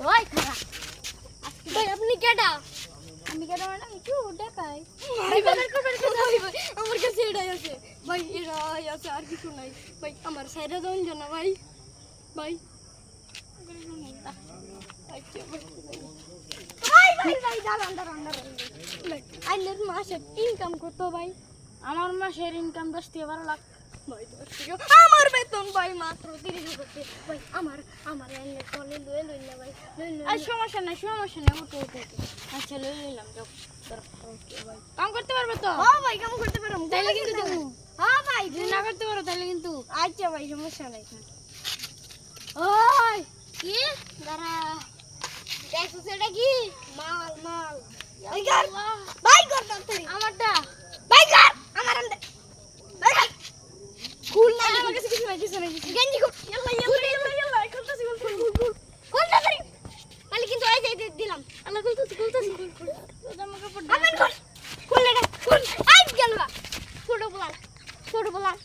ওই খারা ভাই আপনি কেডা? আমি কেন মানে একটু দেখাই ভাই আমার কাছে এটাই আছে ভাই, এটাই আছে আর কিছু নাই ভাই। আমার সাইডে যান জানা ভাই, ভাই আচ্ছা ভাই ভাই ভাই দাঁড়ান দাঁড়ান দাঁড়ান ভাই, আইনের মাসে ইনকাম কত ভাই? আমার মাসের ইনকাম 10-12 লাখ। ভাই 10 থেকে আমার বেতন ভাই মাত্র 30,000 ভাই। আমার আইনের তলে লয়ে লই না ভাই, লই লই। আর সমস্যা নাই উঠো। আচ্ছা লই নিলাম যাও। ওকে ভাই। কাম করতে পারবে তো? হ্যাঁ ভাই কাম করতে পারো তাইলে কিন্তু দেবো। হ্যাঁ ভাই যদি না করতে পারো তাহলে কিন্তু। আচ্ছা ভাই সমস্যা নাই। ওই কি দাঁড়া দেখছো সেটা কি মাল মাল ভাই কর ভাই কর তাড়াতাড়ি আমারটা ভাই কর আমার আন্দে ভাই কর ফুল না আমার কাছে কিছু নাই গেঞ্জি কর ইয়াল্লা খুলতাছি খুল তাড়াতাড়ি খালি কিন্তু এই যে দিলাম আল্লাহ খুলতাছি তো জামা কাপড় আমেন কর খুল এটা খুল আই গেল ছোট বলান